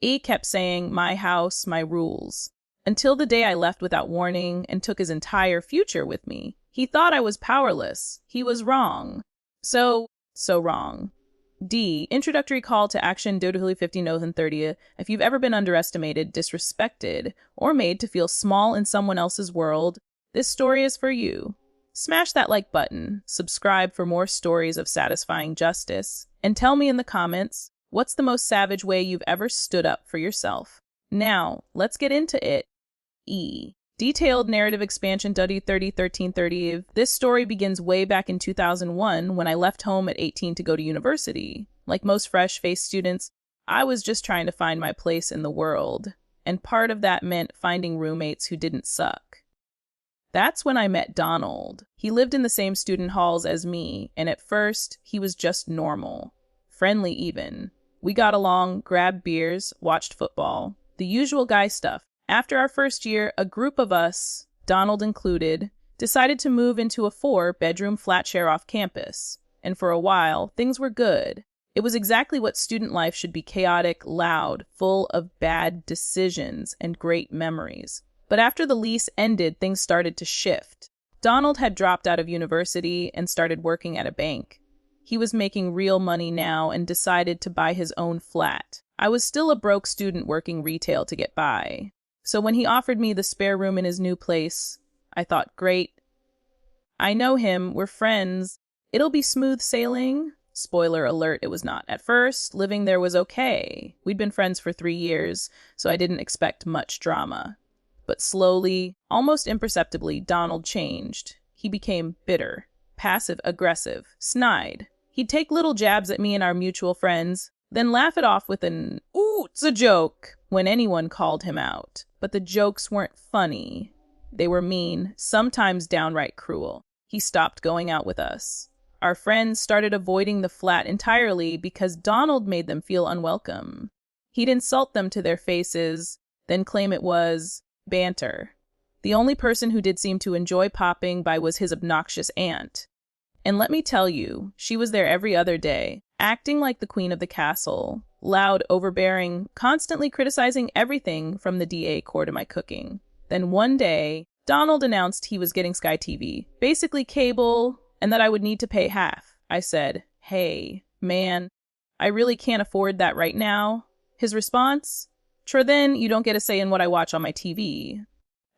He kept saying, my house, my rules. Until the day I left without warning and took his entire future with me. He thought I was powerless. He was wrong. So wrong. D. Introductory call to action Dodahuli 50 If you've ever been underestimated, disrespected, or made to feel small in someone else's world, this story is for you. Smash that like button, subscribe for more stories of satisfying justice, and tell me in the comments, what's the most savage way you've ever stood up for yourself? Now, let's get into it. E. Detailed narrative expansion W301330. This story begins way back in 2001 when I left home at 18 to go to university. Like most fresh-faced students, I was just trying to find my place in the world, and part of that meant finding roommates who didn't suck. That's when I met Donald. He lived in the same student halls as me, and at first, he was just normal. Friendly even. We got along, grabbed beers, watched football. The usual guy stuff. After our first year, a group of us, Donald included, decided to move into a 4-bedroom flat share off campus. And for a while, things were good. It was exactly what student life should be: chaotic, loud, full of bad decisions and great memories. But after the lease ended, things started to shift. Donald had dropped out of university and started working at a bank. He was making real money now and decided to buy his own flat. I was still a broke student working retail to get by. So when he offered me the spare room in his new place, I thought, great. I know him, we're friends. It'll be smooth sailing. Spoiler alert, it was not. At first, living there was okay. We'd been friends for 3 years, so I didn't expect much drama. But slowly, almost imperceptibly, Donald changed. He became bitter, passive-aggressive, snide. He'd take little jabs at me and our mutual friends, then laugh it off with an, "Ooh, it's a joke," when anyone called him out. But the jokes weren't funny. They were mean, sometimes downright cruel. He stopped going out with us. Our friends started avoiding the flat entirely because Donald made them feel unwelcome. He'd insult them to their faces, then claim it was banter. The only person who did seem to enjoy popping by was his obnoxious aunt. And let me tell you, she was there every other day, acting like the queen of the castle, loud, overbearing, constantly criticizing everything from the DA core to my cooking. Then one day, Donald announced he was getting Sky TV, basically cable, and that I would need to pay half. I said, "Hey, man, I really can't afford that right now." His response? "Sure, then you don't get a say in what I watch on my TV."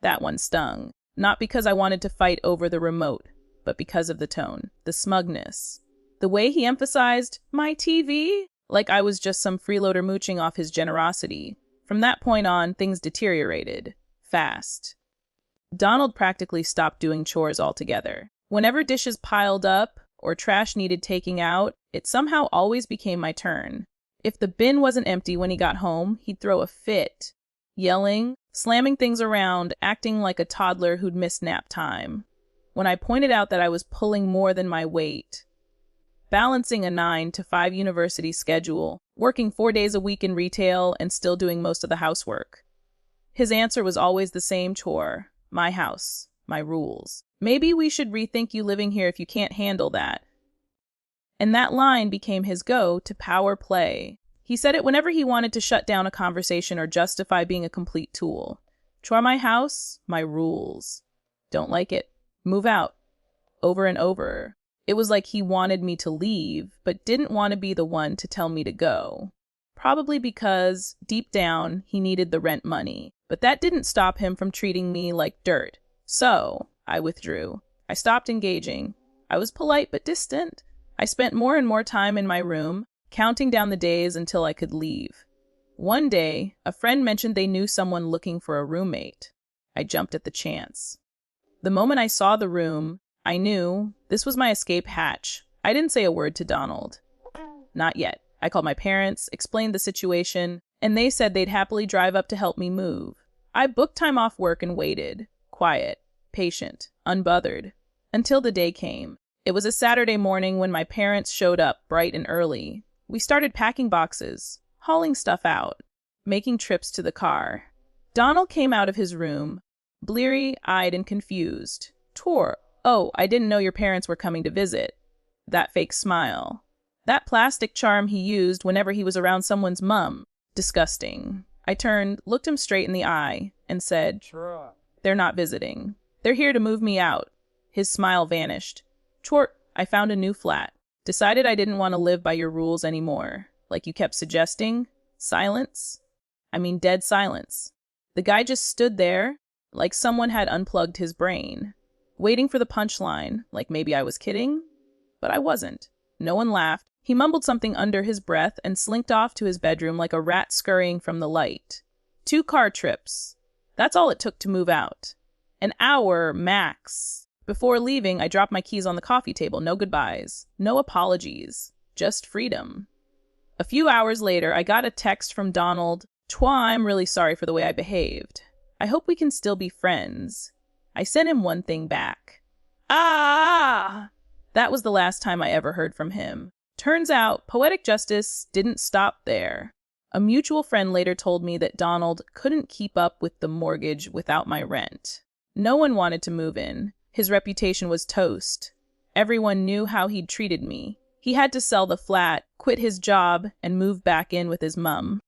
That one stung. Not because I wanted to fight over the remote, but because of the tone, the smugness. The way he emphasized, "my TV," like I was just some freeloader mooching off his generosity. From that point on, things deteriorated. Fast. Donald practically stopped doing chores altogether. Whenever dishes piled up or trash needed taking out, it somehow always became my turn. If the bin wasn't empty when he got home, he'd throw a fit, yelling, slamming things around, acting like a toddler who'd missed nap time. When I pointed out that I was pulling more than my weight, balancing a 9 to 5 university schedule, working 4 days a week in retail, and still doing most of the housework, his answer was always the same chore: my house, my rules. Maybe we should rethink you living here if you can't handle that. And that line became his go to power play. He said it whenever he wanted to shut down a conversation or justify being a complete tool. Chore my house, my rules. Don't like it. Move out. Over and over. It was like he wanted me to leave, but didn't want to be the one to tell me to go. Probably because, deep down, he needed the rent money. But that didn't stop him from treating me like dirt. So, I withdrew. I stopped engaging. I was polite but distant. I spent more and more time in my room, counting down the days until I could leave. One day, a friend mentioned they knew someone looking for a roommate. I jumped at the chance. The moment I saw the room, I knew this was my escape hatch. I didn't say a word to Donald. Not yet. I called my parents, explained the situation, and they said they'd happily drive up to help me move. I booked time off work and waited, quiet, patient, unbothered, until the day came. It was a Saturday morning when my parents showed up bright and early. We started packing boxes, hauling stuff out, making trips to the car. Donald came out of his room, bleary-eyed and confused. "Tor, oh, I didn't know your parents were coming to visit." That fake smile. That plastic charm he used whenever he was around someone's mum. Disgusting. I turned, looked him straight in the eye, and said, "They're not visiting. They're here to move me out." His smile vanished. I found a new flat. Decided I didn't want to live by your rules anymore. Like you kept suggesting. Silence. Dead silence. The guy just stood there, like someone had unplugged his brain, waiting for the punchline, like maybe I was kidding. But I wasn't. No one laughed. He mumbled something under his breath and slinked off to his bedroom like a rat scurrying from the light. 2 car trips. That's all it took to move out. An hour, max. Before leaving, I dropped my keys on the coffee table. No goodbyes. No apologies. Just freedom. A few hours later, I got a text from Donald. I'm really sorry for the way I behaved. I hope we can still be friends. I sent him one thing back. Ah! That was the last time I ever heard from him. Turns out, poetic justice didn't stop there. A mutual friend later told me that Donald couldn't keep up with the mortgage without my rent. No one wanted to move in. His reputation was toast. Everyone knew how he'd treated me. He had to sell the flat, quit his job, and move back in with his mum.